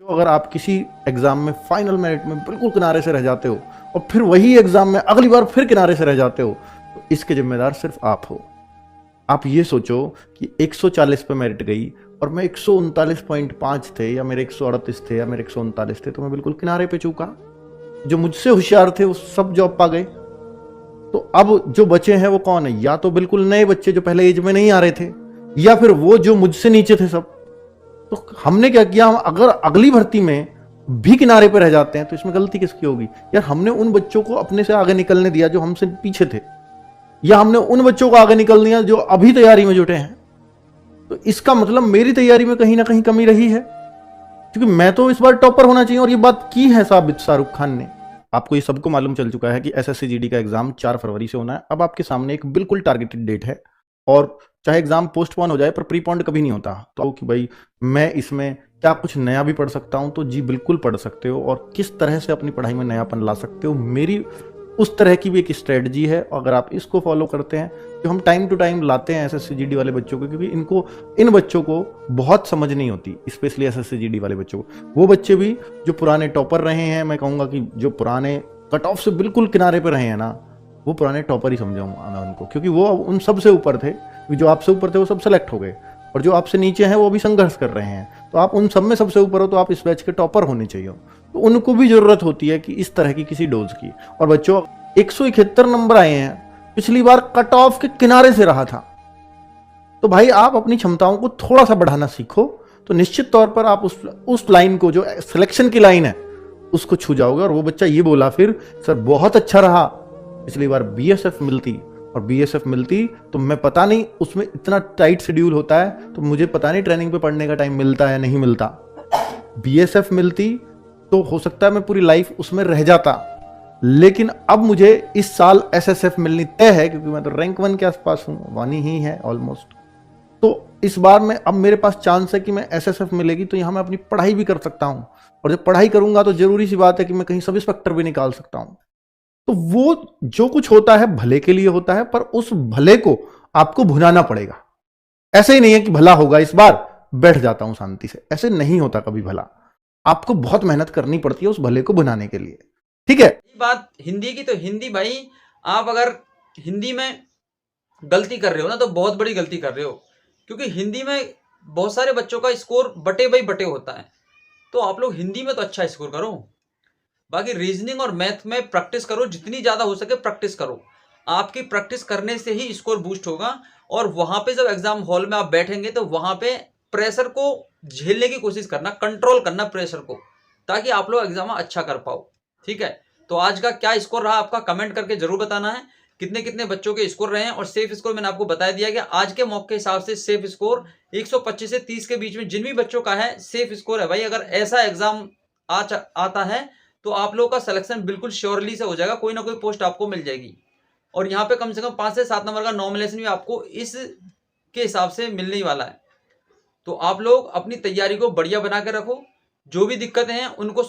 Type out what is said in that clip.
तो अगर आप किसी एग्जाम में फाइनल मिनट में बिल्कुल किनारे से रह जाते हो और फिर वही एग्जाम में अगली बार फिर किनारे से रह जाते हो, तो इसके जिम्मेदार सिर्फ आप हो। आप ये सोचो कि 140 पे मेरिट गई और मैं 139.5 थे या मेरे 138 थे या मेरे 139 थे, तो मैं बिल्कुल किनारे पे चूका। जो मुझसे होशियार थे वो सब जॉब पा गए। तो अब जो बचे हैं वो कौन है? या तो बिल्कुल नए बच्चे जो पहले एज में नहीं आ रहे थे, या फिर वो जो मुझसे नीचे थे सब। तो हमने क्या किया, हम अगर अगली भर्ती में भी किनारे पर रह जाते हैं तो इसमें गलती किसकी होगी? यार हमने उन बच्चों को अपने से आगे निकलने दिया जो हमसे पीछे थे, या हमने उन बच्चों को आगे निकल दिया जो अभी तैयारी में जुटे हैं। तो इसका मतलब मेरी तैयारी में कहीं ना कहीं कमी रही है, क्योंकि मैं तो इस बार टॉपर होना चाहिए। और ये बात की है साबित शाहरुख खान ने। आपको ये सबको मालूम चल चुका है कि एसएससी जीडी का एग्जाम 4 फरवरी से होना है। अब आपके सामने एक बिल्कुल टारगेटेड डेट है, और चाहे एग्जाम पोस्टपोन हो जाए पर प्रीपोन्ड कभी नहीं होता। तो कि भाई मैं इसमें क्या कुछ नया भी पढ़ सकता हूं? तो जी बिल्कुल पढ़ सकते हो, और किस तरह से अपनी पढ़ाई में नयापन ला सकते हो, मेरी उस तरह की भी एक स्ट्रेटजी है। अगर आप इसको फॉलो करते हैं, जो हम टाइम टू टाइम लाते हैं एसएससी जीडी वाले बच्चों को, क्योंकि इन बच्चों को बहुत समझ नहीं होती, स्पेशली एसएससी जीडी वाले बच्चों को। वो बच्चे भी जो पुराने टॉपर रहे हैं, मैं कहूंगा कि जो पुराने कट ऑफ से बिल्कुल किनारे पर रहे हैं ना, वो पुराने टॉपर ही समझाऊंगा मैं उनको, क्योंकि वो उन सबसे ऊपर थे। जो आपसे ऊपर थे वो सब सेलेक्ट हो गए, और जो आपसे नीचे हैं वो भी संघर्ष कर रहे हैं। तो आप उन सब में सबसे ऊपर हो, तो आप इस बैच के टॉपर होने चाहिए। तो उनको भी जरूरत होती है कि इस तरह की किसी डोज की। और बच्चों 171 नंबर आए हैं, पिछली बार कट ऑफ के किनारे से रहा था। तो भाई आप अपनी क्षमताओं को थोड़ा सा बढ़ाना सीखो, तो निश्चित तौर पर आप उस लाइन को, जो सिलेक्शन की लाइन है, उसको छू जाओगे। और वो बच्चा ये बोला फिर, सर बहुत अच्छा रहा, पिछली बार बीएसएफ मिलती, और बीएसएफ मिलती तो मैं पता नहीं, उसमें इतना टाइट शेड्यूल होता है, तो मुझे पता नहीं ट्रेनिंग पे पढ़ने का टाइम मिलता है नहीं मिलता। बीएसएफ मिलती तो हो सकता है मैं पूरी लाइफ उसमें रह जाता, लेकिन अब मुझे इस साल एसएसएफ मिलनी तय है, क्योंकि मैं तो रैंक 1 के आसपास हूं, 1 ही है ऑलमोस्ट। तो इस बार में अब मेरे पास चांस है कि मैं एसएसएफ मिलेगी, तो यहां मैं अपनी पढ़ाई भी कर सकता हूं, और जब पढ़ाई करूंगा तो जरूरी सी बात है कि मैं कहीं सब इंस्पेक्टर भी निकाल सकता हूं। तो वो जो कुछ होता है भले के लिए होता है, पर उस भले को आपको भुनाना पड़ेगा। ऐसे ही नहीं है कि भला होगा इस बार बैठ जाता हूं शांति से, ऐसे नहीं होता कभी भला। आपको बहुत मेहनत करनी पड़ती है उस भले को भुनाने के लिए। ठीक है, बात हिंदी की, तो हिंदी भाई आप अगर हिंदी में गलती कर रहे हो ना, तो बहुत बड़ी गलती कर रहे हो, क्योंकि हिंदी में बहुत सारे बच्चों का स्कोर बटे बाई बटे होता है। तो आप लोग हिंदी में तो अच्छा स्कोर करो, बाकी रीजनिंग और मैथ में प्रैक्टिस करो, जितनी ज्यादा हो सके प्रैक्टिस करो। आपकी प्रैक्टिस करने से ही स्कोर बूस्ट होगा, और वहां पे जब एग्जाम हॉल में आप बैठेंगे तो वहां पे प्रेशर को झेलने की कोशिश करना, कंट्रोल करना प्रेशर को, ताकि आप लोग एग्जाम में अच्छा कर पाओ। ठीक है, तो आज का क्या स्कोर रहा आपका, कमेंट करके जरूर बताना है। कितने कितने बच्चों के स्कोर रहे हैं, और सेफ स्कोर मैंने आपको बता दिया कि आज के मॉक के हिसाब से सेफ स्कोर 125 से 30 के बीच में जिन भी बच्चों का है सेफ स्कोर है। भाई अगर ऐसा एग्जाम आता है तो आप लोगों का सिलेक्शन बिल्कुल श्योरली से हो जाएगा, कोई ना कोई पोस्ट आपको मिल जाएगी। और यहाँ पे कम से कम 5 से 7 नंबर का नॉमिनेशन भी आपको इस के हिसाब से मिलने ही वाला है। तो आप लोग अपनी तैयारी को बढ़िया बना के रखो, जो भी दिक्कतें हैं उनको